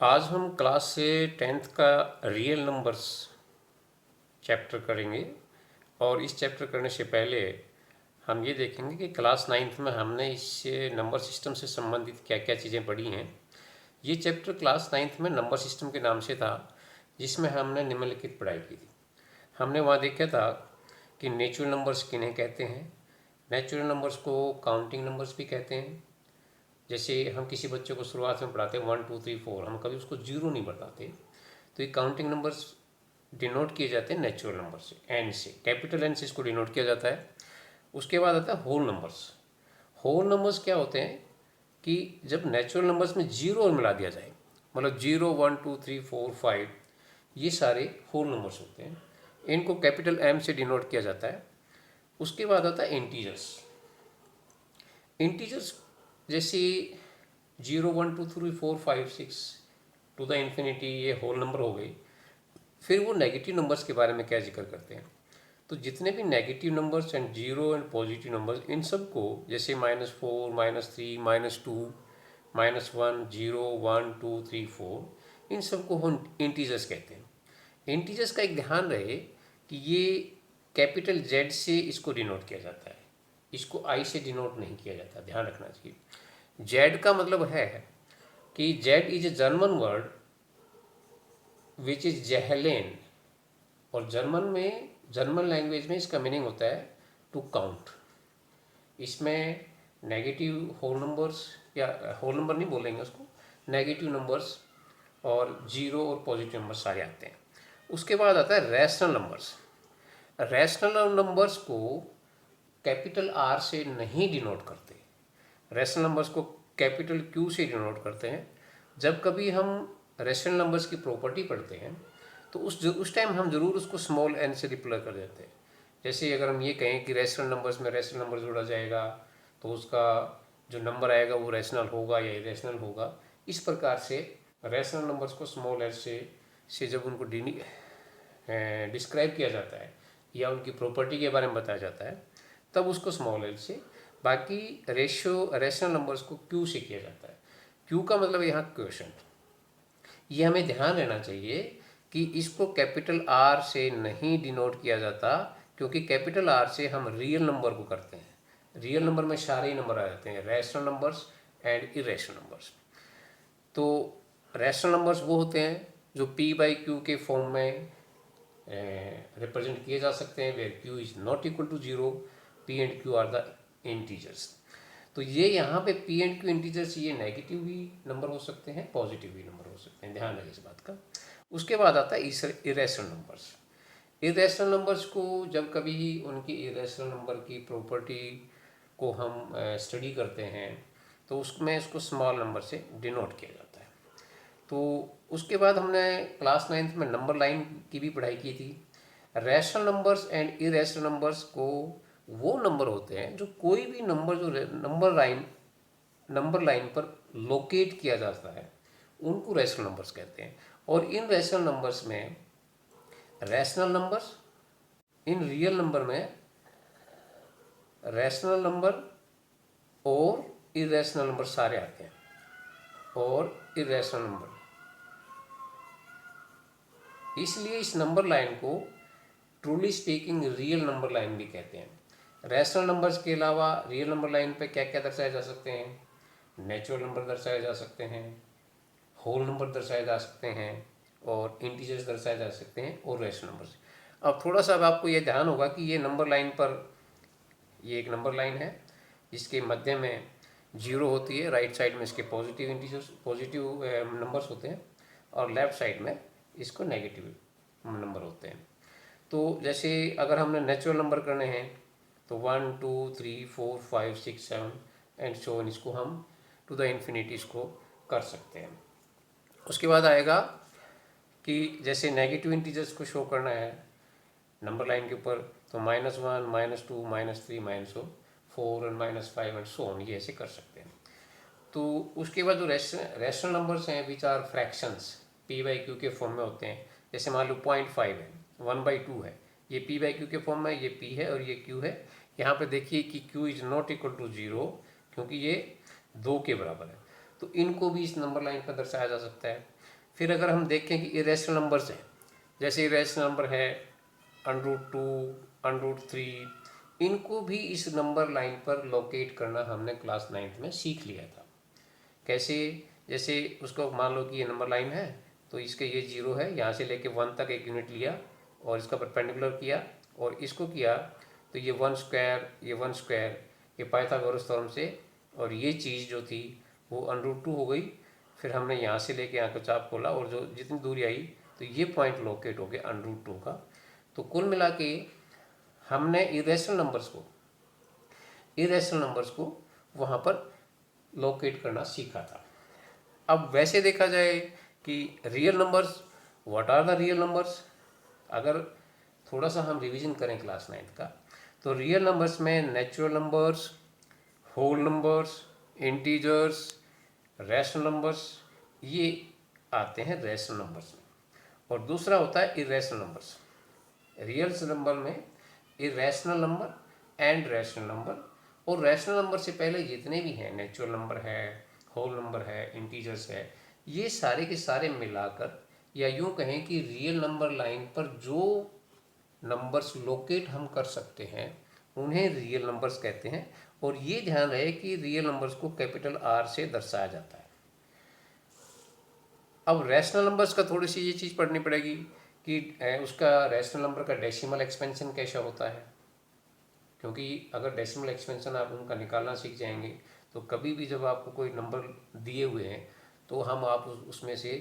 आज हम क्लास से 10th का रियल नंबर्स चैप्टर करेंगे। और इस चैप्टर करने से पहले हम ये देखेंगे कि क्लास 9th में हमने इस नंबर सिस्टम से संबंधित क्या क्या चीज़ें पढ़ी हैं। ये चैप्टर क्लास 9th में नंबर सिस्टम के नाम से था, जिसमें हमने निम्नलिखित पढ़ाई की थी। हमने वहाँ देखा था कि नेचुरल नंबर्स किन्हें कहते हैं। नेचुरल नंबर्स को काउंटिंग नंबर्स भी कहते हैं। जैसे हम किसी बच्चे को शुरुआत में पढ़ाते हैं 1 2 3 4, हम कभी उसको जीरो नहीं बताते। तो ये काउंटिंग नंबर्स डिनोट किए जाते हैं नेचुरल नंबर से, एन से, कैपिटल एन से इसको डिनोट किया जाता है। उसके बाद आता है होल नंबर्स। होल नंबर्स क्या होते हैं कि जब नेचुरल नंबर्स में जीरो और मिला दिया जाए, मतलब 0 1 2 3 4 5, ये सारे होल नंबर्स होते हैं। इनको कैपिटल एम से डिनोट किया जाता है। उसके बाद आता है इंटीजर्स। इंटीजर्स जैसे 0 1 2 3 4 5 6 टू द इन्फिनिटी, ये होल नंबर हो गई। फिर वो नेगेटिव नंबर्स के बारे में क्या जिक्र करते हैं। तो जितने भी negative numbers and zero and positive numbers, इन सब को जैसे -4 -3 -2 -1 0 1 2 3 4, इन सब को हम इंटीजर्स कहते हैं। इंटीजर्स का एक ध्यान रहे कि ये कैपिटल जेड से इसको डिनोट किया जाता है, इसको आई से डिनोट नहीं किया जाता, ध्यान रखना चाहिए। जेड का मतलब है कि Z is a German word which is जेहलेन, और जर्मन लैंग्वेज में इसका मीनिंग होता है टू काउंट। इसमें नेगेटिव होल नंबर्स, या होल नंबर नहीं बोलेंगे उसको, नेगेटिव नंबर्स और जीरो और पॉजिटिव नंबर्स सारे आते हैं। उसके बाद आता है रैशनल नंबर्स। रैशनल नंबर्स को कैपिटल आर से नहीं डिनोट करते, रैशनल नंबर्स को कैपिटल क्यू से डिनोट करते हैं। जब कभी हम रैशनल नंबर्स की प्रॉपर्टी पढ़ते हैं तो उस टाइम हम जरूर उसको स्मॉल एन से रिप्लाई कर देते हैं। जैसे अगर हम ये कहें कि रैशनल नंबर्स में रैशनल नंबर जोड़ा जाएगा तो उसका जो नंबर आएगा वो रैशनल होगा या इरेशनल होगा। इस प्रकार से रैशनल नंबर्स को स्मॉल एन से जब उनको डिस्क्राइब किया जाता है या उनकी प्रॉपर्टी के बारे में बताया जाता है, तब उसको स्मॉल एल से। बाकी रैशनल नंबर्स को क्यू से किया जाता है। क्यू का मतलब यहाँ क्वेश्चन। ये हमें ध्यान रहना चाहिए कि इसको कैपिटल आर से नहीं डिनोट किया जाता, क्योंकि कैपिटल आर से हम रियल नंबर को करते हैं। रियल नंबर में सारे ही नंबर आ जाते हैं, rational numbers and irrational numbers. तो रैशनल नंबर्स वो होते हैं जो p/q के फॉर्म में रिप्रेजेंट किए जा सकते हैं, where q is not equal to 0, p and q are the integers. तो ये यहाँ पे p एंड q इंटीजर्स, ये नेगेटिव भी नंबर हो सकते हैं, पॉजिटिव भी नंबर हो सकते हैं, ध्यान रखिए इस बात का। उसके बाद आता है इरेशनल नंबर्स। इरेशनल नंबर्स को जब कभी उनकी इरेशनल नंबर की प्रॉपर्टी को हम स्टडी करते हैं तो उसमें इसको स्मॉल नंबर से डिनोट किया जाता है। तो उसके बाद हमने क्लास 9th में नंबर लाइन की भी पढ़ाई की थी। Rational numbers and irrational numbers को वो नंबर होते हैं जो कोई भी नंबर जो नंबर लाइन पर लोकेट किया जाता है, उनको रैशनल नंबर्स कहते हैं। और इन रैशनल नंबर्स में rational numbers, in real number में रैशनल नंबर और इरेशनल नंबर सारे आते हैं। और इरेशनल नंबर, इसलिए इस नंबर लाइन को truly speaking real number line भी कहते हैं। रैशनल नंबर्स के अलावा रियल नंबर लाइन पे क्या क्या दर्शाए जा सकते हैं? नेचुरल नंबर दर्शाए जा सकते हैं, होल नंबर दर्शाए जा सकते हैं, और इंटीजर्स दर्शाए जा सकते हैं, और रैशनल नंबर्स। अब थोड़ा सा अब आपको ये ध्यान होगा कि ये नंबर लाइन पर, ये एक नंबर लाइन है जिसके मध्य में जीरो होती है, राइट साइड में इसके पॉजिटिव इंटीजर्स, पॉजिटिव नंबर्स होते हैं, और लेफ्ट साइड में इसको नेगेटिव नंबर होते हैं। तो जैसे अगर हमने नेचुरल नंबर करने हैं तो 1 2 3 4 5 6 7 एंड सो ऑन, इसको हम टू द इन्फिनिटी इसको कर सकते हैं। उसके बाद आएगा कि जैसे नेगेटिव इंटीजर्स को शो करना है नंबर लाइन के ऊपर, तो -1 -2 -3 -4 एंड -5 एंड सो ऑन, ये ऐसे कर सकते हैं। तो उसके बाद जो रैशनल नंबर्स हैं विच आर फ्रैक्शंस, p/q के फॉर्म में होते हैं। जैसे मान लो 0.5 है, 1/2 है, ये p/q के फॉर्म में, ये p है और ये q है। यहाँ पे देखिए कि q is not equal to 0, क्योंकि ये 2 के बराबर है। तो इनको भी इस नंबर लाइन पर दर्शाया जा सकता है। फिर अगर हम देखें कि इरेशनल नंबर्स हैं, जैसे इरेशनल नंबर है √2, √3, इनको भी इस नंबर लाइन पर लोकेट करना हमने क्लास 9th में सीख लिया था। कैसे? जैसे उसको मान लो कि ये नंबर लाइन है, तो इसके ये 0 है, यहाँ से लेके 1 तक एक यूनिट लिया और इसका परपेंडिकुलर किया और इसको किया, तो ये 1 स्क्वायर, ये 1 स्क्वायर, ये पाइथागोरस थ्योरम से, और ये चीज़ जो थी वो √2 हो गई। फिर हमने यहाँ से लेके यहाँ का चाप खोला और जो जितनी दूरी आई तो ये पॉइंट लोकेट हो गया √2 का। तो कुल मिला के हमने इरेशनल नंबर्स को वहाँ पर लोकेट करना सीखा था। अब वैसे देखा जाए कि real numbers, what are the real numbers, अगर थोड़ा सा हम रिवीजन करें क्लास 9th का, तो रियल नंबर्स में natural numbers, whole numbers, integers, rational numbers, ये आते हैं रैशनल नंबर्स में। और दूसरा होता है इरेशनल नंबर्स। रियल नंबर में irrational number and rational number, और रैशनल नंबर से पहले जितने भी हैं, नेचुरल नंबर है, होल नंबर है, इंटीजर्स है, ये सारे के सारे मिलाकर, या यूँ कहें कि रियल नंबर लाइन पर जो नंबर्स लोकेट हम कर सकते हैं उन्हें रियल नंबर्स कहते हैं। और ये ध्यान रहे कि रियल नंबर्स को कैपिटल R से दर्शाया जाता है। अब रैशनल नंबर्स का थोड़ी सी ये चीज़ पढ़नी पड़ेगी कि उसका रैशनल नंबर का डेसिमल एक्सपेंशन कैसा होता है, क्योंकि अगर डेसिमल एक्सपेंशन आप उनका निकालना सीख जाएंगे तो कभी भी जब आपको कोई नंबर दिए हुए हैं तो आप उसमें से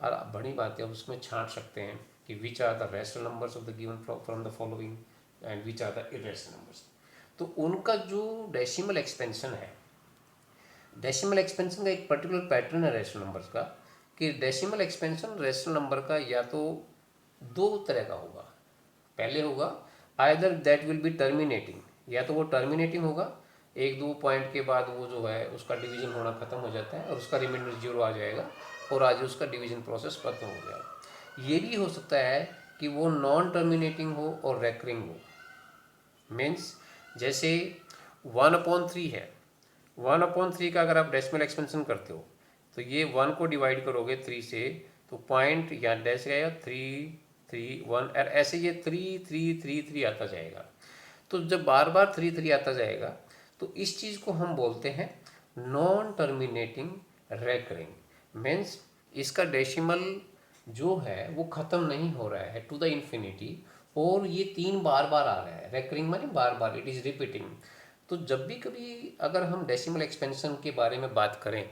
बड़ी बातें उसमें छांट सकते हैं कि which are the rational numbers of the given from the following and which are the irrational numbers. तो उनका जो डेसिमल एक्सपेंशन है, डेसिमल एक्सपेंशन का एक पर्टिकुलर पैटर्न है रैशनल नंबर्स का, कि डेसिमल एक्सपेंशन रैशनल नंबर का या तो दो तरह का होगा। पहले होगा either that will be terminating, या तो वो टर्मिनेटिंग होगा, 1-2 पॉइंट के बाद वो जो है उसका डिवीजन होना ख़त्म हो जाता है और उसका रिमाइंडर 0 आ जाएगा और आज उसका डिवीजन प्रोसेस खत्म हो जाएगा। ये भी हो सकता है कि वो नॉन टर्मिनेटिंग हो और रेकरिंग हो। मीन्स जैसे 1/3 है, 1/3 का अगर आप डेसिमल एक्सपेंशन करते हो तो ये 1 को डिवाइड करोगे 3 से, तो पॉइंट यहाँ डैश गया 3, 3, 1, और ऐसे ये 3, 3, 3, 3 आता जाएगा। तो जब बार बार 3, 3 आता जाएगा तो इस चीज़ को हम बोलते हैं नॉन टर्मिनेटिंग रेकरिंग। मीन्स इसका डेसिमल जो है वो ख़त्म नहीं हो रहा है टू द इन्फिनिटी, और ये 3 बार बार आ रहा है। रेकरिंग माने बार बार, इट इज़ रिपीटिंग। तो जब भी कभी अगर हम डेसिमल एक्सपेंशन के बारे में बात करें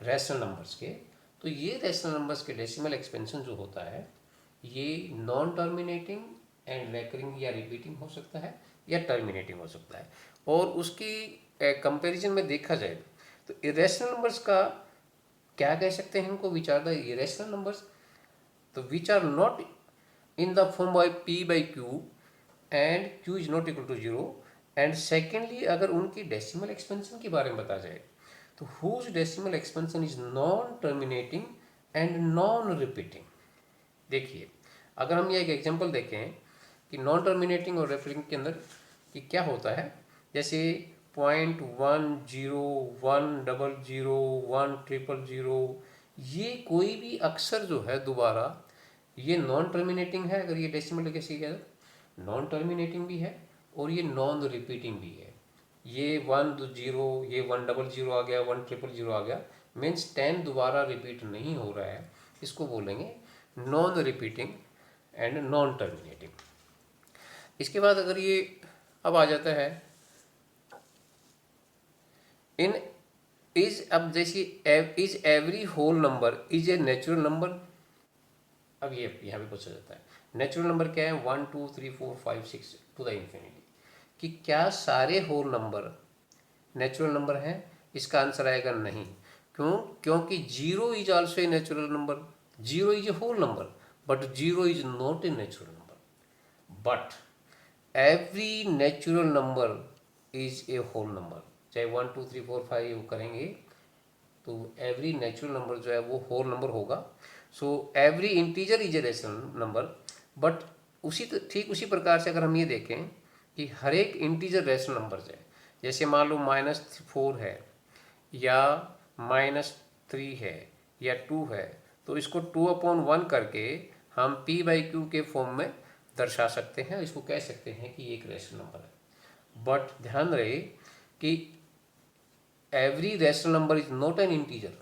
रैशनल नंबर्स के, तो ये रैशनल नंबर्स के डेसिमल एक्सपेंशन जो होता है ये नॉन टर्मिनेटिंग एंड रेकरिंग या रिपीटिंग हो सकता है या टर्मिनेटिंग हो सकता है। और उसकी कंपैरिजन में देखा जाए तो इरेशनल नंबर्स का क्या कह सकते हैं इनको, which are the irrational numbers, तो which are not in the form by p by q and q is not equal to 0। And secondly अगर उनकी डेसिमल एक्सपेंशन के बारे में बताया जाए तो whose decimal expansion is non terminating and non repeating. देखिए अगर हम ये एक एग्जांपल देखें कि नॉन टर्मिनेटिंग और रिपीटिंग के अंदर कि क्या होता है, जैसे 0.10, 100, 100, ये कोई भी अक्षर जो है दोबारा ये नॉन टर्मिनेटिंग है। अगर ये डेसिमल कैसे किया जाए, नॉन टर्मिनेटिंग भी है और ये नॉन रिपीटिंग भी है। ये 10, ये 100 आ गया, 100 आ गया, मीन्स 10 दोबारा रिपीट नहीं हो रहा है, इसको बोलेंगे non repeating and non terminating. इसके बाद अगर ये अब आ जाता है इन इज, अब जैसे is every whole number is a natural number. अब ये यहाँ पे पूछा जाता है नेचुरल नंबर क्या है, 1, 2, 3, 4, 5, 6 टू द इन्फिनिटी, कि क्या सारे होल नंबर नेचुरल नंबर हैं। इसका आंसर आएगा नहीं। क्यों? क्योंकि 0 is also a natural number, 0 is a whole number, but 0 is not a natural number. But every natural number is a whole number. चाहे 1, 2, 3, 4, 5 करेंगे तो एवरी नेचुरल नंबर जो है वो होल नंबर होगा। So every integer is a rational number, but ठीक उसी प्रकार से अगर हम ये देखें कि हर एक इंटीजर रेशनल नंबर है, जैसे मान लो -4 है या -3 है या 2 है, तो इसको 2/1 करके हम p/q के फॉर्म में दर्शा सकते हैं, इसको कह सकते हैं कि ये एक रैशनल नंबर है। बट ध्यान रहे कि every rational number is not an integer.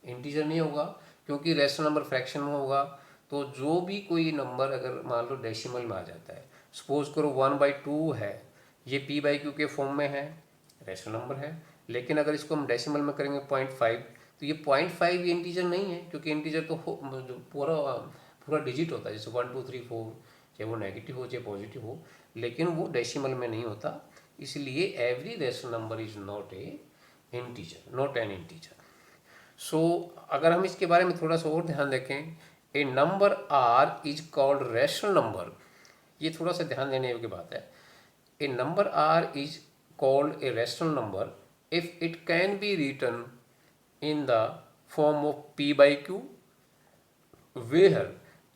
Integer नहीं होगा, क्योंकि रैशनल नंबर फ्रैक्शन में होगा। तो जो भी कोई नंबर अगर मान लो डेसिमल में आ जाता है, सपोज करो 1/2 है, ये p/q के फॉर्म में है, रैशनल नंबर है। लेकिन अगर इसको हम डेसिमल में करेंगे 0.5, तो ये 0.5 ये इंटीजर नहीं है, क्योंकि इंटीजर तो जो पूरा पूरा डिजिट होता है, जैसे 1 2 3 4, चाहे वो नेगेटिव हो चाहे पॉजिटिव हो, लेकिन वो डेसिमल में नहीं होता। इसलिए every rational number is not a integer, not an integer. So अगर हम इसके बारे में थोड़ा सा और ध्यान देखें, a number R is called rational number. ये थोड़ा सा ध्यान देने योग्य बात है। A number R is called a rational number if it can be written in the form of p/q where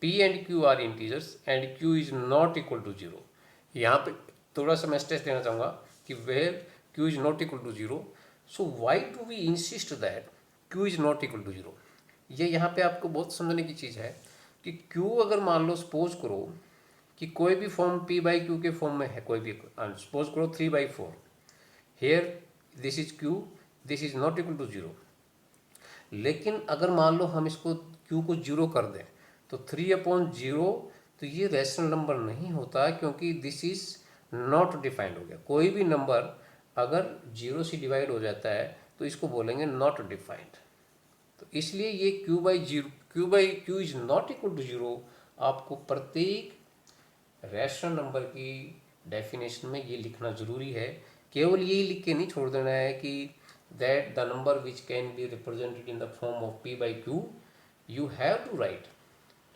p and q are integers and q is not equal to 0। यहाँ पे थोड़ा सा मैं स्ट्रेस देना चाहूँगा कि where q is not equal to 0, so why do we insist that q is not equal to 0। ये यहाँ पे आपको बहुत समझने की चीज़ है कि q अगर मान लो सपोज करो कि कोई भी फॉर्म p/q के फॉर्म में है, कोई भी सपोज करो 3/4, here this is q, this is not equal to 0। लेकिन अगर मान लो हम इसको q को 0 कर दें तो 3/0, तो ये रैशनल नंबर नहीं होता, क्योंकि दिस इज नॉट डिफाइंड हो गया। कोई भी नंबर अगर 0 से डिवाइड हो जाता है तो इसको बोलेंगे नॉट डिफाइंड। तो इसलिए ये q/q is not equal to 0 आपको प्रत्येक रैशनल नंबर की डेफिनेशन में ये लिखना जरूरी है। केवल यही लिख के नहीं छोड़ देना है कि that the number which can be represented in the form of p/q, you have to write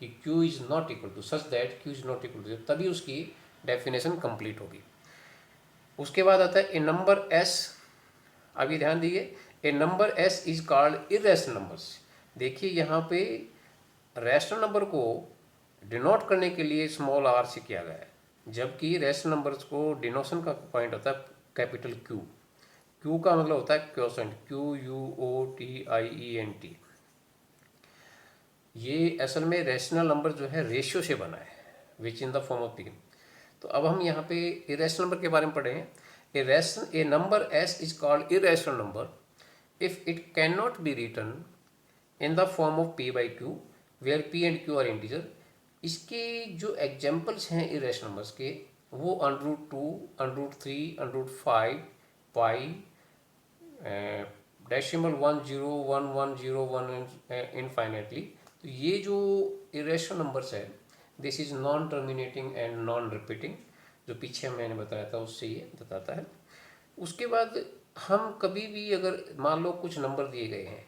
कि q is not equal to such that q is not equal to, तभी उसकी डेफिनेशन कंप्लीट होगी। उसके बाद आता है ए नंबर s। अभी ध्यान दीजिए, a number s is called irrational numbers. देखिए यहाँ पे रैशनल नंबर को डिनोट करने के लिए स्मॉल r से किया गया है, जबकि रैशनल नंबर्स को डिनोशन का पॉइंट होता है कैपिटल Q। Q का मतलब होता है क्वोशेंट, QUOTIENT। ये असल में रैशनल नंबर जो है रेशियो से बना है, which in the form of p। तो अब हम यहाँ पे इरेशनल नंबर के बारे में पढ़े हैं। A number s is called irrational number if it can not be written in the form of p/q where p and q are integer. इसके जो एग्जाम्पल्स हैं इरेशनल नंबर्स के, वो √2, √3, √5, पाई, डेसिमल 1 0 1 1 0 1 इनफाइनेटली। तो ये जो इरेशनल नंबर्स है, this is non terminating and non repeating, जो पीछे मैंने बताया था उससे ये बताता है। उसके बाद हम कभी भी अगर मान लो कुछ नंबर दिए गए हैं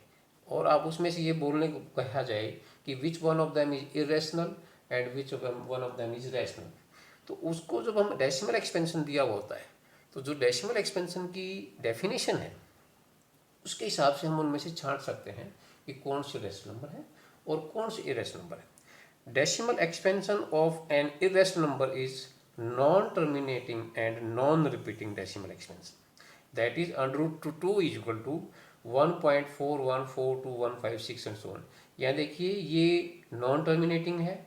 और आप उसमें से ये बोलने को कहा जाए कि which one of them is irrational and which one of them is rational, तो उसको जब हम डेसिमल एक्सपेंशन दिया हुआ होता है, तो जो डेसिमल एक्सपेंशन की डेफिनेशन है उसके हिसाब से हम उनमें से छांट सकते हैं कि कौन से रैशनल नंबर है और कौन से इरेशनल नंबर है। Decimal expansion of an irrational number is non terminating and non repeating decimal expansion, that is √2 is equal to 1.4142 and so on. यहाँ देखिए ये नॉन टर्मिनेटिंग है,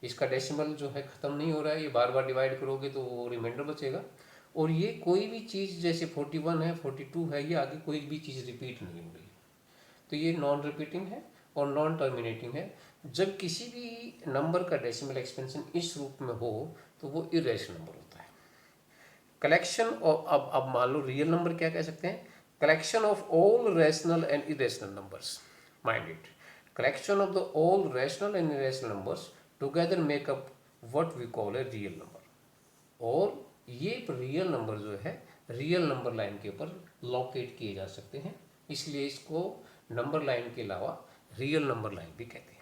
इसका डेसिमल जो है ख़त्म नहीं हो रहा है, ये बार बार डिवाइड करोगे तो वो रिमाइंडर बचेगा। और ये कोई भी चीज़ जैसे 41 है, 42 है, ये आगे कोई भी चीज़ रिपीट नहीं हो रही, तो ये नॉन रिपीटिंग है और नॉन टर्मिनेटिंग है। जब किसी भी नंबर का डेसिमल एक्सपेंशन इस रूप में हो तो वो इरेशनल नंबर होता है। कलेक्शन ऑफ, अब मान लो रियल नंबर क्या कह सकते हैं, collection of all rational and irrational numbers, mind it, collection of the all rational and irrational numbers together make up what we call a real number. और ये रियल नंबर जो है रियल नंबर लाइन के ऊपर locate किए जा सकते हैं, इसलिए इसको नंबर लाइन के अलावा रियल नंबर लाइन भी कहते हैं।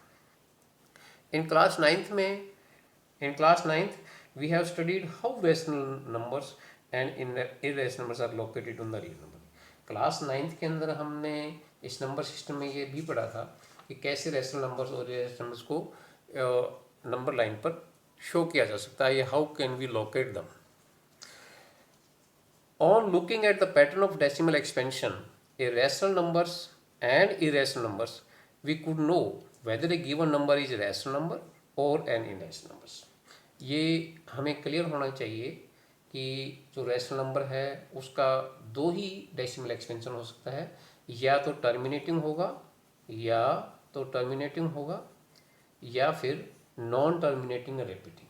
इन class 9th we have studied how rational numbers and irrational numbers are located on the real number। Class 9th के अंदर हमने इस नंबर सिस्टम में ये भी पढ़ा था कि कैसे रैशनल नंबर्स और इरेशनल नंबर्स को नंबर लाइन पर शो किया जा सकता है, हाउ कैन वी लोकेट दम। On looking at the pattern of decimal expansion, rational numbers and irrational numbers we could know whether a given number is rational number और an irrational numbers. ये हमें clear होना चाहिए कि जो rational number है उसका दो ही डेसिमल एक्सपेंशन हो सकता है, या तो टर्मिनेटिंग होगा या फिर नॉन टर्मिनेटिंग रिपीटिंग।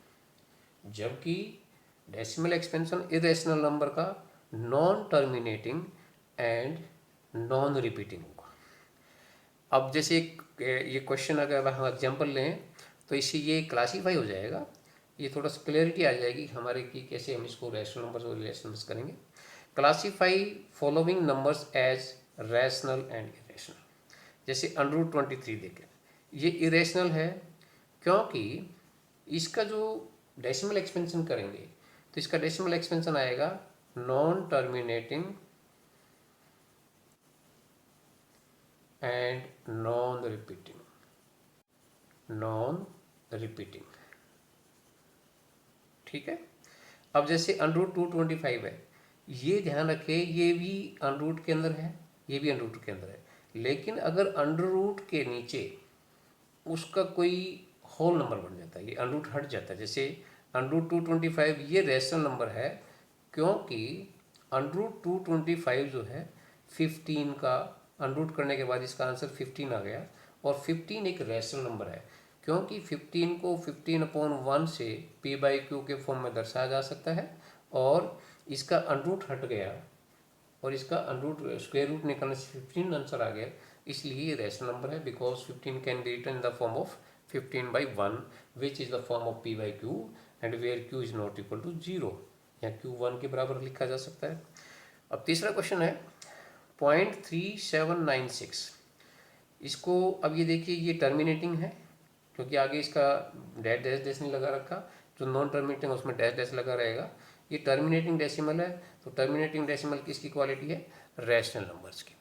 जबकि डेसिमल एक्सपेंशन इरेशनल नंबर का non terminating and non repeating होगा। अब जैसे ये क्वेश्चन अगर हम एग्जांपल लें तो इससे ये क्लासीफाई हो जाएगा, ये थोड़ा सा क्लियरिटी आ जाएगी हमारे कि कैसे हम इसको रैशनल नंबर्स और इरेशनल नंबर्स करेंगे। Classify following numbers as rational and irrational. जैसे √23 देखें, ये इरेशनल है क्योंकि इसका जो डेसिमल एक्सपेंशन करेंगे तो इसका डेसिमल एक्सपेंशन आएगा non terminating and non repeating. ठीक है। अब जैसे √225 है, ये ध्यान रखें ये भी अंडर के अंदर है, ये भी अंडर के अंदर है, लेकिन अगर अंडर के नीचे उसका कोई होल नंबर बन जाता है, ये अंडर हट जाता है। जैसे √225 ये रैशनल नंबर है क्योंकि √225 जो है 15 का अंडर करने के बाद इसका आंसर 15 आ गया, और 15 एक रैशनल नंबर है क्योंकि 15 को 15/1 से p/q के फॉर्म में दर्शाया जा सकता है, और इसका अंडर हट गया और इसका अंडर स्क्वायर रूट निकालने से 15 आंसर आ गया, इसलिए ये रैशनल नंबर है। Because 15 can be written in the form of 15/1 which is the form of p/q and where q is not equal to 0, या q 1 के बराबर लिखा जा सकता है। अब तीसरा क्वेश्चन है 0.3796। इसको अब ये देखिए, ये टर्मिनेटिंग है क्योंकि आगे इसका डैश डैश डैश नहीं लगा रखा, जो नॉन टर्मिनेटिंग है उसमें डैश डैश लगा रहेगा। ये टर्मिनेटिंग डेसिमल है, तो टर्मिनेटिंग डेसिमल किसकी क्वालिटी है? रैशनल नंबर्स की।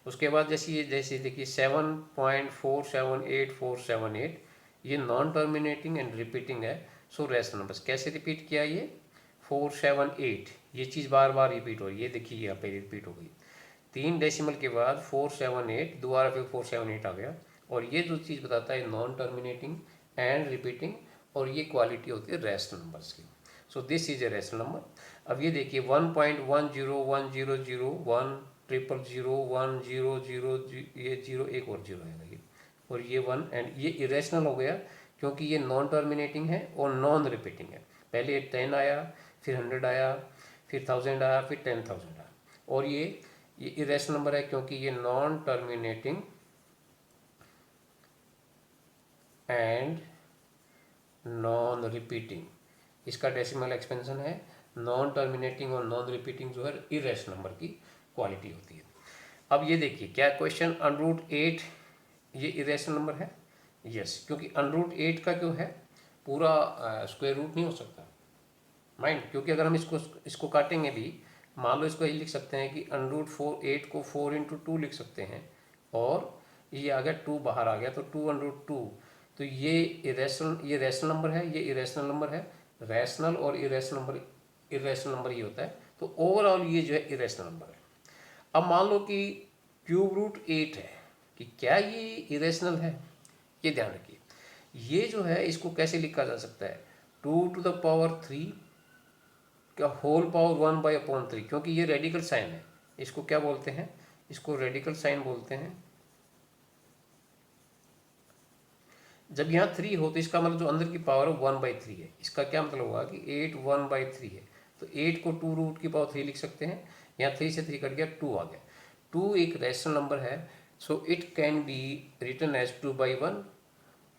उसके बाद जैसे देखिए 7.478478, ये नॉन टर्मिनेटिंग एंड रिपीटिंग है, सो रैशनल नंबर्स। कैसे रिपीट किया? ये 478, ये चीज़ बार बार रिपीट हो रही है, देखिए यहाँ पे रिपीट हो गई। 3 डेसिमल के बाद 478, दोबारा फिर 478 आ गया, और ये जो चीज़ बताता है नॉन टर्मिनेटिंग एंड रिपीटिंग, और ये क्वालिटी होती है रैशनल नंबर्स की। So this is a rational number. अब ये देखिए 1.10100100100010, ये 0 एक और 0 है ये, और ये 1, एंड ये इरेशनल हो गया क्योंकि ये नॉन टर्मिनेटिंग है और नॉन रिपीटिंग है। पहले 10 आया, फिर 100 आया, फिर 1000 आया, फिर 10,000 आया, और ये इरेशनल नंबर है क्योंकि ये non terminating and non repeating, इसका डेसिमल एक्सपेंशन है। नॉन टर्मिनेटिंग और नॉन रिपीटिंग जो है इरेशनल नंबर की क्वालिटी होती है। अब ये देखिए क्या क्वेश्चन, √8 ये इरेशनल नंबर है? यस, क्योंकि √8 का क्यों है, पूरा स्क्वायर रूट नहीं हो सकता माइंड, क्योंकि अगर हम इसको काटेंगे भी, मान लो इसको ये लिख सकते हैं कि √8 को 4 × 2 लिख सकते हैं, और ये आ गया 2 बाहर आ गया, तो 2 √2, तो ये रैशनल नंबर है, ये इरेशनल नंबर है। रैशनल और इरेशनल नंबर ये होता है, तो ओवरऑल ये जो है इरेशनल नंबर है। अब मान लो कि √8 है, कि क्या ये इरेशनल है? ये ध्यान रखिए, ये जो है इसको कैसे लिखा जा सकता है? 2⁻³ का होल पावर 1/3, क्योंकि ये रेडिकल साइन है। इसको क्या बोलते हैं? इसको रेडिकल साइन बोलते हैं। जब यहाँ 3 हो तो इसका मतलब जो अंदर की पावर है 1/3 है। इसका क्या मतलब होगा कि 8 1/3 है, तो 8 को 2√3 लिख सकते हैं। यहाँ 3 से 3 कट गया, 2 आ गया। 2 एक रैशनल नंबर है, so it can be written as 2/1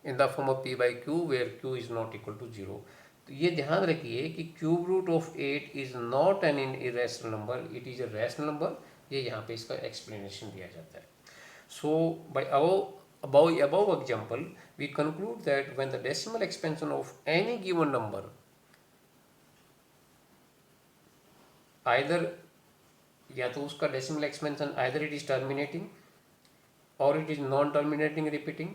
in the form of p/q where q is not equal to 0। तो ये ध्यान रखिए कि √8 is not an irrational number, it is a rational number. ये यहाँ पे इसका एक्सप्लेनेशन दिया जाता है। So by above example, we conclude that when the decimal expansion of any given number either, या तो उसका decimal expansion either it is terminating और it is non terminating repeating,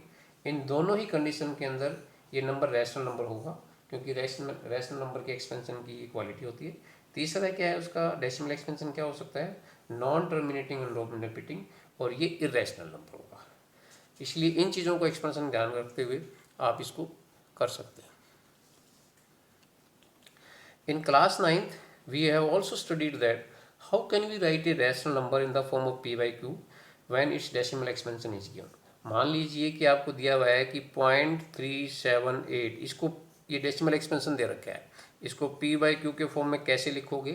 इन दोनों ही कंडीशन के अंदर ये नंबर रैशनल नंबर होगा, क्योंकि रैशनल नंबर के एक्सपेंशन की क्वालिटी होती है। तीसरा क्या है, उसका डेसिमल एक्सपेंशन क्या हो सकता है? Non terminating and non repeating, और ये इरेशनल नंबर होगा। इसलिए इन चीज़ों को एक्सपेंशन ध्यान रखते हुए आप इसको कर सकते हैं। In class 9th, we have also studied that how can we write a rational number in the form of p by q when its decimal expansion is given। मान लीजिए कि आपको दिया हुआ है कि 0.378, इसको ये डेसिमल एक्सपेंशन दे रखा है, इसको p बाई क्यू के फॉर्म में कैसे लिखोगे,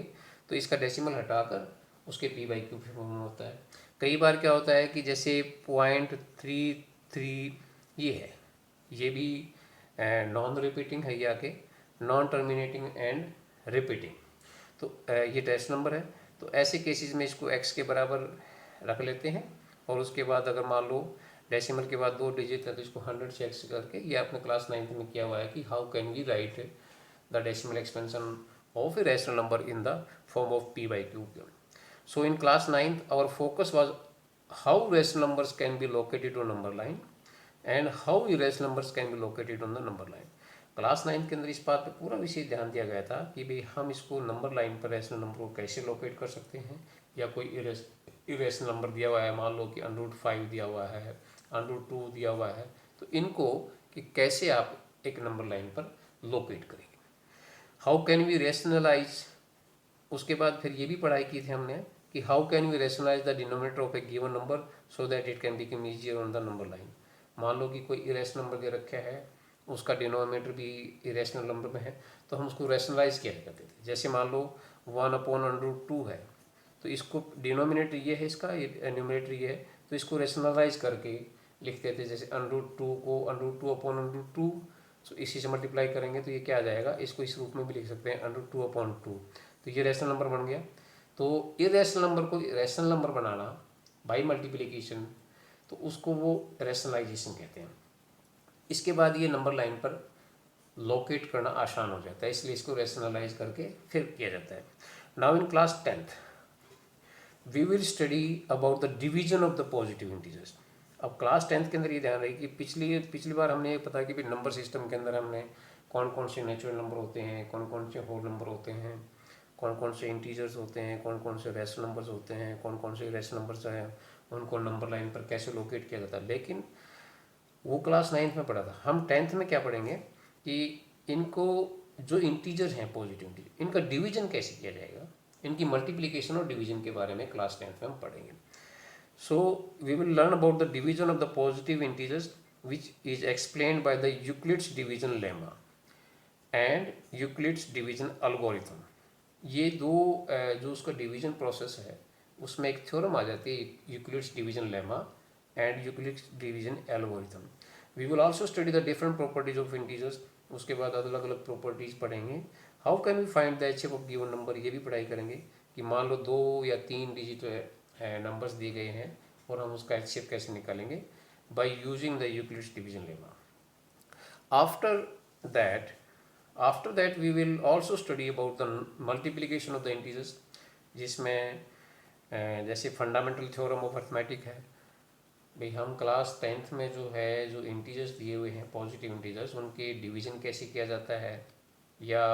तो इसका डेसिमल हटाकर उसके p बाई क्यू के फॉर्म में होता है। कई बार क्या होता है कि जैसे 0.33 ये है, ये भी नॉन रिपीटिंग है, ये आके नॉन टर्मिनेटिंग एंड रिपीटिंग, तो ये टेस्ट नंबर है। तो ऐसे केसेस में इसको x के बराबर रख लेते हैं और उसके बाद अगर मान लो डेसिमल के बाद 2 डिजिट है तो इसको 100 से x करके, ये आपने क्लास 9th में किया हुआ है कि how can we write the decimal expansion of a rational number in the form of p by q. So in class 9th our focus was how rational numbers can be located on number line and how irrational numbers can be located on the number line. Class 9 के अंदर इस बात पे पूरा विशेष ध्यान दिया गया था कि भाई हम इसको नंबर लाइन पर रैशनल नंबर को कैसे लोकेट कर सकते हैं, या कोई इरेशनल नंबर दिया हुआ है, मान लो कि √5 दिया हुआ है, √2 दिया हुआ है, तो इनको कि कैसे आप एक नंबर लाइन पर लोकेट करेंगे, हाउ कैन वी रैशनलाइज। उसके बाद फिर ये भी पढ़ाई की थी हमने कि how can we rationalise the denominator of a given number so that it can become easier on the number line. मान लो कि कोई इरेशनल नंबर दे रखा है, उसका डिनोमिनेटर भी इरेशनल नंबर में है, तो हम उसको रैशनलाइज किया करते थे। जैसे मान लो 1/√2 है, तो इसको डिनोमिनेटर ये है, इसका न्यूमिनेटर ये है, तो इसको रैशनलाइज करके लिखते थे। जैसे √2 को √2/√2, तो इसी से मल्टीप्लाई करेंगे तो ये क्या आ जाएगा, इसको इस रूप में भी लिख सकते हैं √2/2, तो ये रैशनल नंबर बन गया। तो इरेशनल नंबर को rational number banana by multiplication, तो उसको वो रैशनलाइजेशन कहते हैं। इसके बाद ये नंबर लाइन पर लोकेट करना आसान हो जाता है, इसलिए इसको रैशनलाइज करके फिर किया जाता है। Now in class 10th we will study about the division of the positive integers. अब क्लास 10th के अंदर ये ध्यान रहे कि पिछली बार हमने ये पता कि नंबर सिस्टम के अंदर हमने कौन कौन से नेचुरल नंबर होते हैं, कौन कौन से होल नंबर होते हैं, कौन कौन से इंटीजर्स होते हैं, कौन कौन से रैशनल नंबर्स होते हैं, कौन कौन से रैशनल नंबर्स हैं, उनको नंबर लाइन पर कैसे लोकेट किया जाता है। लेकिन वो क्लास 9th में पढ़ा था। हम 10th में क्या पढ़ेंगे कि इनको जो इंटीजर्स हैं पॉजिटिव इंटीजर, इनका डिवीजन कैसे किया जाएगा, इनकी मल्टीप्लिकेशन और डिवीजन के बारे में क्लास 10th में हम पढ़ेंगे। So we will learn about the division of the positive integers which is explained by the Euclid's division lemma and Euclid's division algorithm. ये दो जो उसका डिवीजन प्रोसेस है उसमें एक थ्योरम आ जाती है, Euclid's division lemma and Euclid's division algorithm. We will also study the different properties of integers. उसके बाद अलग अलग प्रॉपर्टीज पढ़ेंगे। How can we find the HF of given number, ये भी पढ़ाई करेंगे कि मान लो 2 या 3 डिजिट नंबर्स दिए गए हैं और हम उसका एचएफ कैसे निकालेंगे by using the Euclid's division lemma. After that we will also study about the multiplication of the integers, जिसमें जैसे फंडामेंटल थ्योरम ऑफ अर्थमेटिक है। भाई हम क्लास 10th में जो है जो इंटीजर्स दिए हुए हैं पॉजिटिव इंटीजर्स, उनके डिवीजन कैसे किया जाता है, या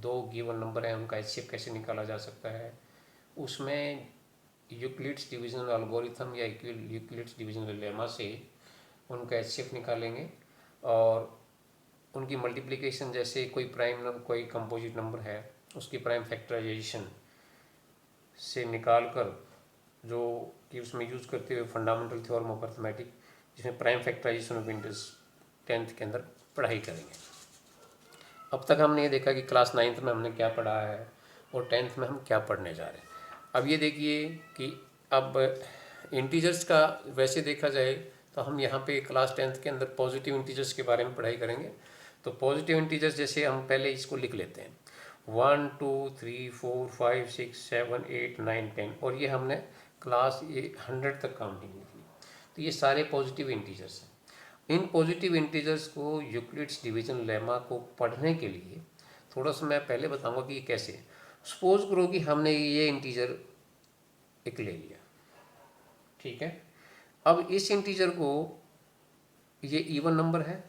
2 गिवन नंबर हैं उनका एचसीएफ कैसे निकाला जा सकता है, उसमें यूक्लिड्स डिवीजन एल्गोरिथम या यूक्लिड्स डिवीजन लेमा से उनका एचसीएफ निकालेंगे और उनकी मल्टीप्लिकेशन, जैसे कोई प्राइम नंबर, कोई कंपोजिट नंबर है, उसकी प्राइम फैक्टराइजेशन से निकाल कर जो कि उसमें यूज़ करते हुए फंडामेंटल थ्योरम ऑफ अर्थमेटिक, जिसमें prime factorisation of integers 10th के अंदर पढ़ाई करेंगे। अब तक हमने ये देखा कि क्लास 9th में हमने क्या पढ़ा है और 10th में हम क्या पढ़ने जा रहे हैं। अब ये देखिए कि अब इंटीजर्स का वैसे देखा जाए तो हम यहाँ पे क्लास 10th के अंदर पॉजिटिव इंटीजर्स के बारे में पढ़ाई करेंगे। तो पॉजिटिव इंटीजर्स जैसे हम पहले इसको लिख लेते हैं 1 2 3 4 5 6 7 8 9 10, और ये हमने क्लास 100 तक काउंटिंग लिखी। तो ये सारे पॉजिटिव इंटीजर्स हैं। इन पॉजिटिव इंटीजर्स को यूक्लिड्स डिवीजन लेमा को पढ़ने के लिए थोड़ा सा मैं पहले बताऊंगा कि ये कैसे है। सपोज करो कि हमने ये इंटीजर एक ले लिया, ठीक है। अब इस इंटीजर को, ये इवन नंबर है,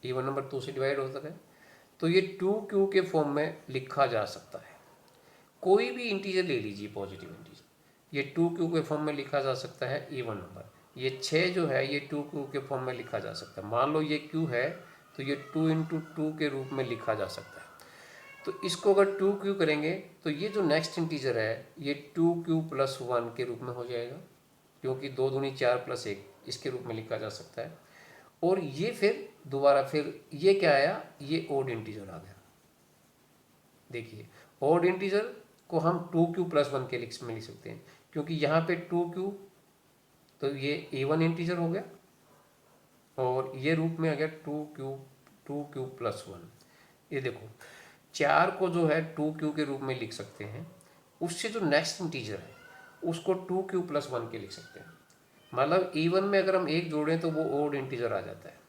इवन नंबर 2 से डिवाइड होता है, तो ये 2q के फॉर्म में लिखा जा सकता है। कोई भी इंटीजर ले लीजिए पॉजिटिव इंटीजर, ये 2q के फॉर्म में लिखा जा सकता है इवन नंबर। ये 6 जो है ये 2q के फॉर्म में लिखा जा सकता है। मान लो ये q है तो ये 2 इंटू 2 के रूप में लिखा जा सकता है। तो इसको अगर 2q करेंगे तो ये जो नेक्स्ट इंटीजर है ये 2q प्लस 1 के रूप में हो जाएगा, क्योंकि 2 दूनी 4 प्लस 1 इसके रूप में लिखा जा सकता है। और ये फिर दोबारा फिर ये क्या आया, ये ओड इंटीजर आ गया। देखिए ओड इंटीजर को हम 2q प्लस 1 के में लिख सकते हैं, क्योंकि यहाँ पे 2q तो ये इवन इंटीजर हो गया और ये रूप में आ गया 2q प्लस 1। ये देखो 4 को जो है 2q के रूप में लिख सकते हैं, उससे जो नेक्स्ट इंटीजर है उसको 2q प्लस 1 के लिख सकते हैं। मतलब इवन में अगर हम एक जोड़ें तो वो ओड इंटीजर आ जाता है।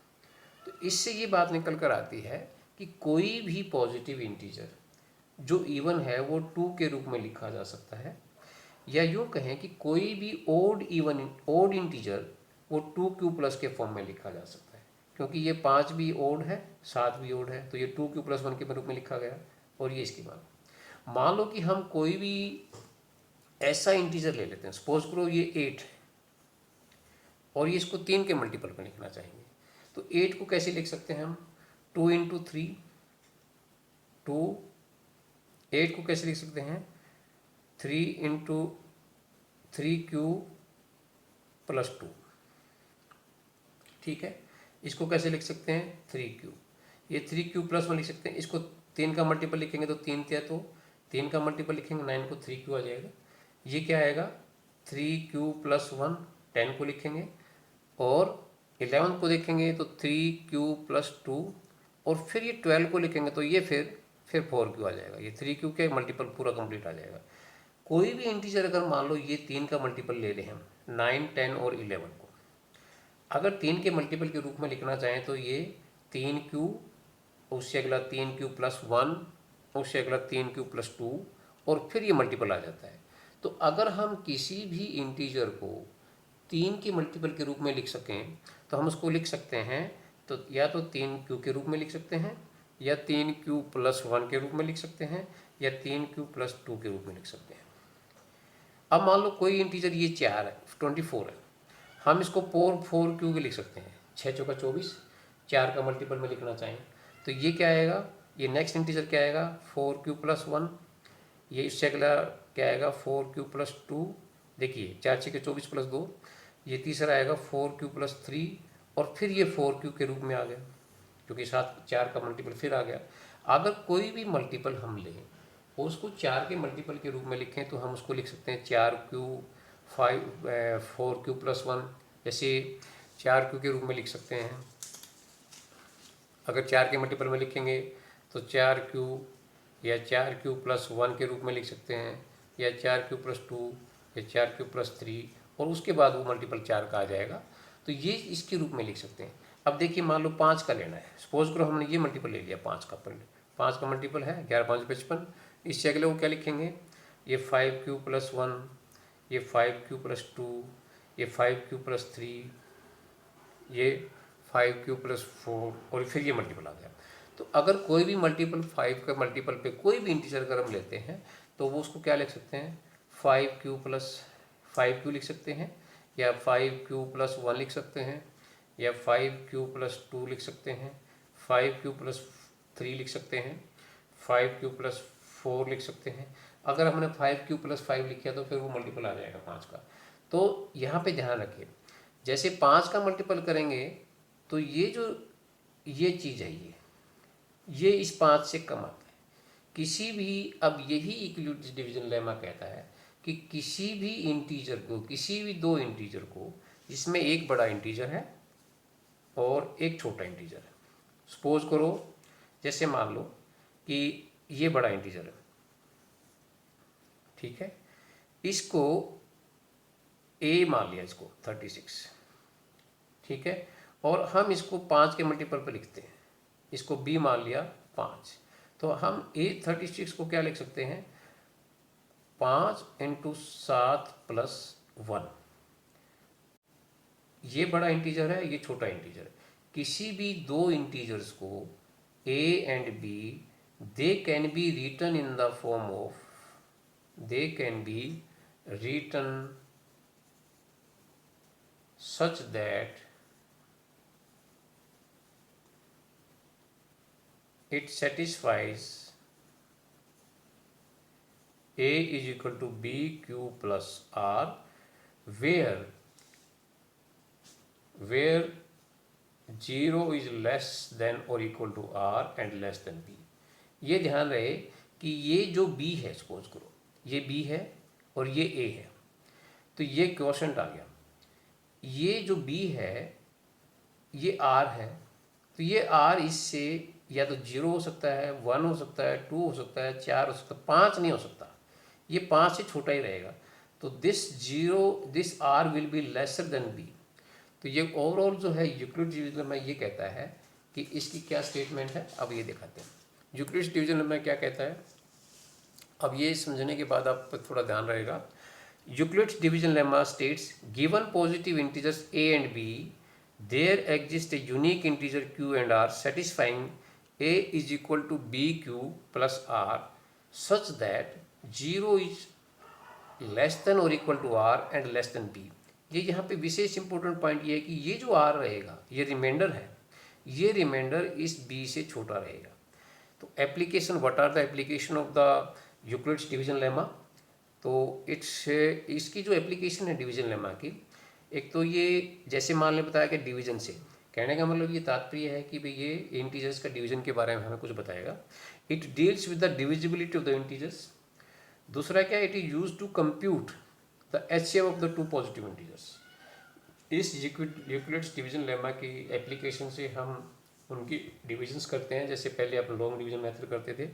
तो इससे ये बात निकल कर आती है कि कोई भी पॉजिटिव इंटीजर जो इवन है वो 2 के रूप में लिखा जा सकता है, या यूँ कहें कि कोई भी ओड इंटीजर वो 2q प्लस के फॉर्म में लिखा जा सकता है, क्योंकि ये 5 भी ओड है 7 भी ओड है, तो ये 2q प्लस 1 के रूप में लिखा गया। और ये इसकी बात, मान लो कि हम कोई भी ऐसा इंटीजर ले लेते हैं, सपोज करो ये 8 है और ये इसको 3 के मल्टीपल में लिखना चाहेंगे, तो 8 को कैसे लिख सकते हैं हम, 2 इंटू 3 2। 8 को कैसे लिख सकते हैं, 3 इंटू 3q प्लस 2। ठीक है, इसको कैसे लिख सकते हैं, 3q, ये 3q प्लस 1 लिख सकते हैं। इसको 3 का मल्टीपल लिखेंगे तो 3 थे, तो 3 का मल्टीपल लिखेंगे 9 को 3q आ जाएगा। ये क्या आएगा, 3q प्लस 1 10 को लिखेंगे, और 11 को देखेंगे तो 3q प्लस 2, और फिर ये 12 को लिखेंगे तो ये फिर 4q आ जाएगा। ये 3q के मल्टीपल पूरा कंप्लीट आ जाएगा। कोई भी इंटीजर अगर मान लो ये 3 का मल्टीपल ले लें हम 9 10 और 11 को, अगर 3 के मल्टीपल के रूप में लिखना चाहें तो ये 3q, उससे अगला 3q प्लस 1, उससे अगला 3q प्लस 2, और फिर ये मल्टीपल आ जाता है। तो अगर हम किसी भी इंटीजर को 3 के मल्टीपल के रूप में लिख सकें तो हम उसको लिख सकते हैं, तो या तो 3q के रूप में लिख सकते हैं, या 3q प्लस 1 के रूप में लिख सकते हैं, या 3q प्लस 2 के रूप में लिख सकते हैं। अब मान लो कोई इंटीजर ये 4 है 24 है, हम इसको 4q के लिख सकते हैं, 6 चौका 24, 4 का मल्टीपल में लिखना चाहें तो ये क्या आएगा, ये नेक्स्ट इंटीजर क्या आएगा 4q प्लस 1, ये इससे अगला क्या आएगा 4q प्लस 2। देखिए 4 6 के 24 प्लस 2, ये तीसरा आएगा 4q प्लस 3, और फिर ये 4q के रूप में आ गया, क्योंकि साथ 4 का मल्टीपल फिर आ गया। अगर कोई भी मल्टीपल हम लें और उसको 4 के मल्टीपल के रूप में लिखें तो हम उसको लिख सकते हैं 4q प्लस 1, जैसे 4q के रूप में लिख सकते हैं। अगर 4 के मल्टीपल में लिखेंगे तो 4q या 4q प्लस 1 के रूप में लिख सकते हैं, या 4q प्लस 2, या 4q प्लस 3, और उसके बाद वो मल्टीपल 4 का आ जाएगा, तो ये इसके रूप में लिख सकते हैं। अब देखिए मान लो 5 का लेना है, सपोज करो हमने ये मल्टीपल ले लिया 5 का मल्टीपल है 11 5 55, इससे अगले वो क्या लिखेंगे, ये 5q प्लस 1, ये 5q प्लस 2, ये 5q प्लस 3, ये 5q प्लस 4, और फिर ये मल्टीपल आ गया। तो अगर कोई भी मल्टीपल 5 का मल्टीपल पे कोई भी इंटीजर अगर हम लेते हैं तो वो उसको क्या लिख सकते हैं, 5q प्लस 5q लिख सकते हैं, या 5q प्लस 1 लिख सकते हैं, या 5q प्लस 2 लिख सकते हैं, 5q प्लस 3 लिख सकते हैं, 5q प्लस 4 लिख सकते हैं। अगर हमने 5q प्लस 5 लिखा तो फिर वो मल्टीपल आ जाएगा 5 का। तो यहाँ पे ध्यान रखिए, जैसे 5 का मल्टीपल करेंगे तो ये चीज़ है, ये इस 5 से कम आता है किसी भी। अब यही इक्वलिटी डिवीजन लेमा कहता है कि किसी भी इंटीजर को, किसी भी दो इंटीजर को जिसमें एक बड़ा इंटीजर है और एक छोटा इंटीजर है, सपोज करो जैसे मान लो कि ये बड़ा इंटीजर है, ठीक है, इसको a मान लिया, इसको 36, ठीक है, और हम इसको 5 के मल्टीपल पर लिखते हैं, इसको b मान लिया 5, तो हम a36 को क्या लिख सकते हैं, 5 इंटू 7 प्लस 1। ये बड़ा इंटीजर है, ये छोटा इंटीजर है। किसी भी दो इंटीजर्स को a and b, they can be written in the form of, they can be written such that it satisfies A is equal to BQ plus R, where 0 is less than or equal to R and less than B। ये ध्यान रहे कि ये जो B है, suppose करो ये B है और ये A है, तो ये क्वोशंट आ गया। ये जो B है ये R है, तो ये R इससे या तो 0 हो सकता है, 1 हो सकता है, 2 हो सकता है, 4 हो सकता है, 5 नहीं हो सकता, ये 5 से छोटा ही रहेगा। तो this R will be lesser than B। तो ये ओवरऑल जो है यूक्लिड्स डिवीजन लेमा ये कहता है कि इसकी क्या स्टेटमेंट है, अब ये दिखाते हैं। यूक्लिड्स डिवीजन लेमा क्या कहता है, अब ये समझने के बाद आप थोड़ा ध्यान रहेगा। Euclid's division lemma states given positive integers a and b, there exist a unique integer q and r satisfying a is equal to bq plus r such that 0 is less than or equal to r and less than b। ये यहाँ पे विशेष important point ये है कि ये जो r रहेगा ये रिमाइंडर है, ये रिमाइंडर इस b से छोटा रहेगा। तो application, what are the application of the Euclid's division lemma, तो इसकी जो एप्लीकेशन है डिवीजन लेमा की, एक तो ये जैसे मान लें बताया कि डिवीजन से, कहने का मतलब ये तात्पर्य है कि भाई ये इंटीजर्स का डिवीजन के बारे में हमें कुछ बताएगा। It deals with the divisibility of the integers. दूसरा क्या, it is use to compute the HCF of the two positive integers. इस यूक्लिड्स डिवीजन लेमा की एप्लीकेशन से हम उनकी डिविजन्स करते हैं, जैसे पहले आप लॉन्ग डिवीजन मेथड करते थे,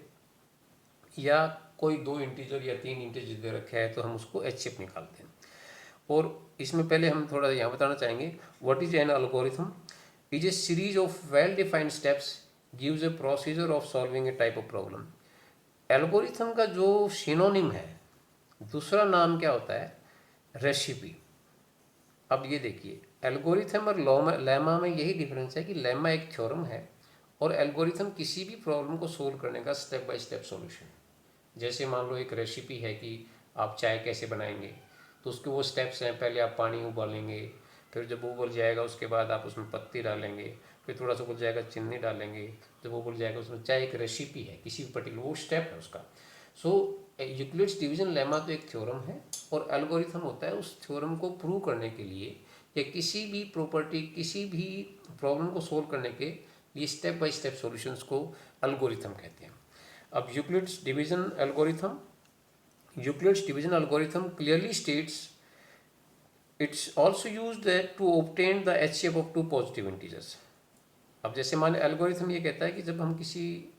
या कोई 2 इंटीजर या 3 इंटीजर दे रखा है तो हम उसको एचसीएफ निकालते हैं। और इसमें पहले हम थोड़ा यहाँ बताना चाहेंगे, what is an algorithm is a series of well defined steps gives A procedure of solving A type of problem. Algorithm का जो सिनोनिम है, दूसरा नाम क्या होता है, रेसिपी। अब ये देखिए, एल्गोरिथम और लेमा में यही डिफरेंस है कि लेमा एक थ्योरम है और एल्गोरिथम किसी भी प्रॉब्लम को सोल्व करने का स्टेप बाय स्टेप सॉल्यूशन। जैसे मान लो एक रेसिपी है कि आप चाय कैसे बनाएंगे, तो उसके वो स्टेप्स हैं, पहले आप पानी उबालेंगे, फिर जब वो उबल जाएगा उसके बाद आप उसमें पत्ती डालेंगे, फिर थोड़ा सा उबल जाएगा चीनी डालेंगे, जब वो उबल जाएगा उसमें चाय। एक रेसिपी है, किसी भी पर्टिकुलर वो स्टेप है उसका। सो यूक्लिड्स डिवीजन लेमा तो एक थ्योरम है और एल्गोरिथम होता है उस थ्योरम को प्रूव करने के लिए या किसी भी प्रॉपर्टी, किसी भी प्रॉब्लम को सोल्व करने के लिए स्टेप बाय स्टेप सॉल्यूशंस को एल्गोरिथम कहते हैं। अब Euclid's division algorithm clearly states it's also used to obtain the HCF of 2 positive integers. अब जैसे मान एल्गोरिथम ये कहता है कि जब हम किसी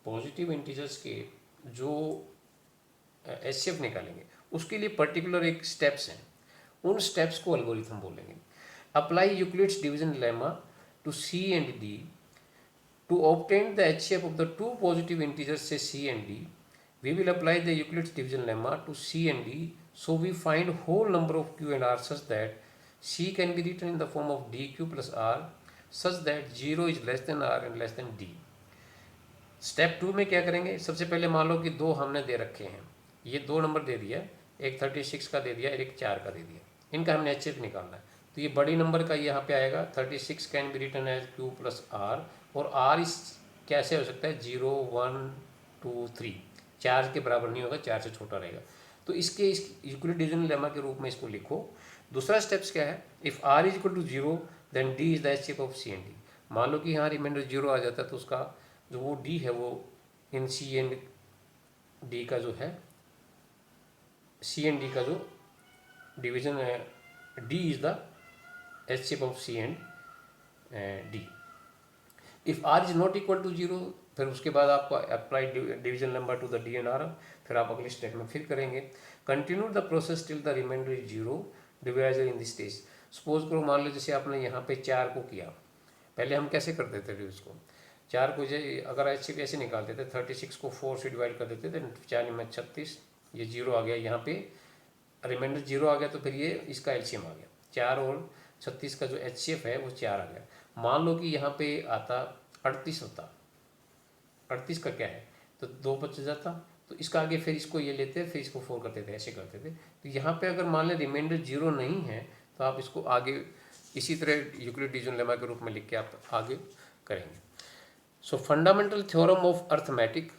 पॉजिटिव इंटीजर्स के जो एचसीएफ निकालेंगे उसके लिए पर्टिकुलर एक स्टेप्स हैं, उन स्टेप्स को एल्गोरिथम बोलेंगे। Apply Euclid's division lemma to C and D to obtain the HCF of the 2 positive integers say c and d, we will apply the Euclid's division lemma to c and d, so we find whole number of q and r such that c can be written in the form of dq plus r such that 0 is less than r and less than d। Step 2 में क्या करेंगे, सबसे पहले मान लो कि 2 हमने दे रखे हैं, ये 2 नंबर दे दिया, एक 36 का दे दिया, एक 4 का दे दिया, इनका हमने HCF निकालना है। तो ये बड़ी नंबर का यहाँ पे आएगा 36 can be written as q plus r, और r इस कैसे हो सकता है 0 1 2 3, 4 के बराबर नहीं होगा, 4 से छोटा रहेगा। तो इस यूक्लिड डिवीजन लेमा के रूप में इसको लिखो। दूसरा स्टेप्स क्या है, if r is equal to 0 then d is the HCF of c and d। मान लो कि यहाँ रिमाइंडर 0 आ जाता है तो उसका जो वो d है वो इन c एंड d का जो है, c एंड d का जो डिवीजन है, d is the HCF of C and D। If R is not equal to 0, फिर उसके बाद आपको apply division number to the D and R, फिर आप अगले स्टेप में फिर करेंगे। Continue the process till the remainder is 0 divisor in this stage. Suppose करो मान लो जैसे आपने यहाँ पे 4 को किया, पहले हम कैसे कर देते थे उसको, 4 को अगर HCF ऐसे निकालते थे, 36 को 4 से डिवाइड कर देते थे, 4 में 36, ये 0 आ गया, यहाँ पे रिमाइंडर 0 आ गया, तो फिर ये इसका एलसीएम आ गया, 4 और 36 का जो HCF है वो 4 आ गया। मान लो कि यहाँ पे आता 38 होता, 38 का क्या है, तो 2 बच जाता, तो इसका आगे फिर इसको ये लेते फिर इसको 4 करते थे, ऐसे करते थे। तो यहाँ पे अगर मान लें रिमाइंडर 0 नहीं है तो आप इसको आगे इसी तरह यूक्लिड डिवीजन लेमा के रूप में लिख के आप आगे करेंगे। सो फंडामेंटल थ्योरम ऑफ अर्थमेटिक,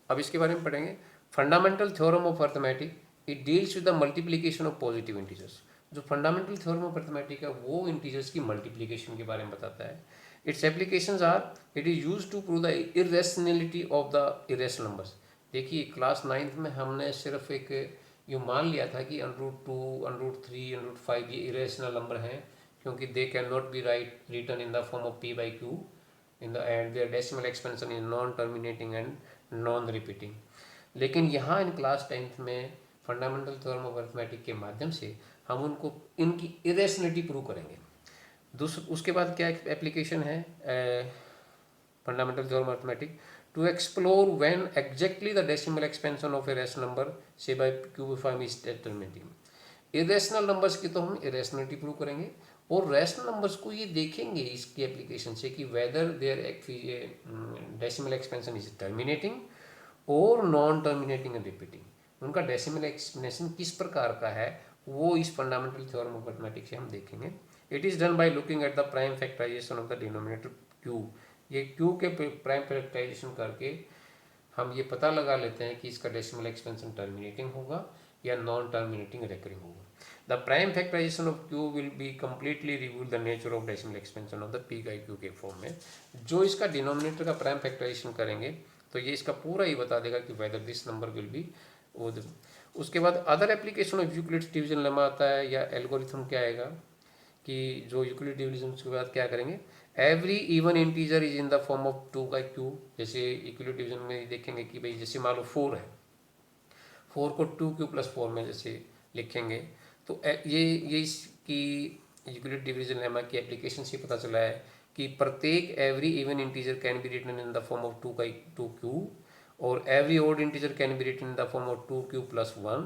अब इसके बारे में पढ़ेंगे। Fundamental theorem of arithmetic it deals with the multiplication of positive integers. जो फंडामेंटल थ्योरम ऑफ अर्थमेटिक है वो इंटीजर्स की मल्टीप्लिकेशन के बारे में बताता है। Its applications are, it is used to prove the irrationality of the irrational numbers. देखिए क्लास 9th में हमने सिर्फ एक यूँ मान लिया था कि √2, √3, √5 ये इरेशनल नंबर हैं, क्योंकि they can not be written in the form of p/q in the end their decimal expansion is non terminating and non repeating. लेकिन यहाँ इन क्लास 10th में फंडामेंटल थ्योरम ऑफ अर्थमेटिक के माध्यम से हम उनको इनकी इरेशनलिटी प्रूव करेंगे। उसके बाद क्या एप्लीकेशन है fundamental theorem of arithmetic, to explore when exactly the decimal expansion of a rational number say by क्यूबिफाइम इज डिटरमिनेटिंग। इरेशनल नंबर्स की तो हम इरेशनलिटी प्रूव करेंगे और रैशनल नंबर्स को ये देखेंगे इसकी एप्लीकेशन से कि whether their decimal expansion is terminating और नॉन टर्मिनेटिंग एंड रिपीटिंग। उनका डेसिमल एक्सपेंशन किस प्रकार का है वो इस फंडामेंटल थ्योरम ऑफ मैथमेटिक्स से हम देखेंगे। It is done by looking at the prime factorisation of the denominator q। ये q के प्राइम फैक्टराइजेशन करके हम ये पता लगा लेते हैं कि इसका डेसिमल एक्सपेंशन टर्मिनेटिंग होगा या नॉन टर्मिनेटिंग रेकरिंग होगा। The prime factorisation of q will be completely reveal the nature of decimal expansion of the p/q के फॉर्म में। जो इसका डिनोमिनेटर का प्राइम फैक्टराइजेशन करेंगे तो ये इसका पूरा ही बता देगा कि whether this number will be वो। उसके बाद other application of Euclid's division lemma आता है या एल्गोरिथम क्या आएगा कि जो यूक्लिड डिवीजन के बाद क्या करेंगे, every even integer is in the form of 2/q। जैसे यूक्लिड डिवीजन में देखेंगे कि भाई जैसे मान लो 4 है, 4 को 2q+4 में जैसे लिखेंगे तो ये इसकी यूक्लिड डिवीजन लेमा की एप्लीकेशन से पता चला है कि प्रत्येक every even integer can be written in the form of 2/2q और every odd integer can be written in the form of 2q+1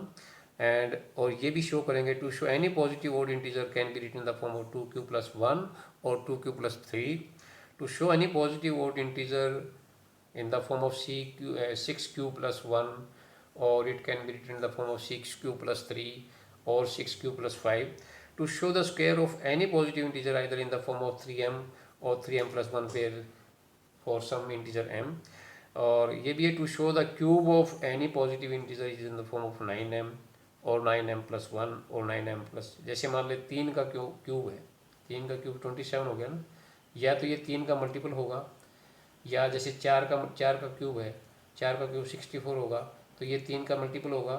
and और ये भी शो करेंगे to show any positive odd integer can be written in the form of 2q+1 और 2q+3 to show any positive odd integer in the form of 6q+1 or it can be written in the form of 6q+3 or 6q+5 to show the square of any positive integer either in the form of 3m or 3m+1 pair for some integer m। और ये भी है to show the cube of any positive integer is in the form of 9m और 9m+1 और 9m+, जैसे मान ले 3 का क्यूब है, 3 का क्यूब 27 हो गया ना, या तो ये 3 का मल्टीपल होगा या जैसे 4 का क्यूब है, 4 का क्यूब 64 होगा तो ये 3 का मल्टीपल होगा,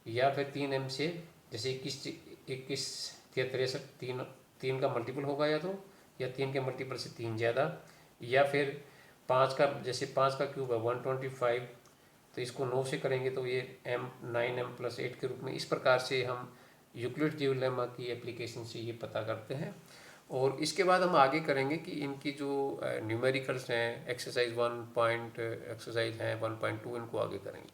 या फिर 3m से जैसे 21 63 3 का मल्टीपल होगा या 3 के मल्टीपल से 3 ज़्यादा, या फिर 5 का जैसे 5 का क्यूब है 125 तो इसको 9 से करेंगे तो ये 9m+8 के रूप में। इस प्रकार से हम यूक्लिड लेमा की एप्लीकेशन से ये पता करते हैं। और इसके बाद हम आगे करेंगे कि इनकी जो न्यूमेरिकल्स हैं एक्सरसाइज 1 एक्सरसाइज हैं 1.2 इनको आगे करेंगे।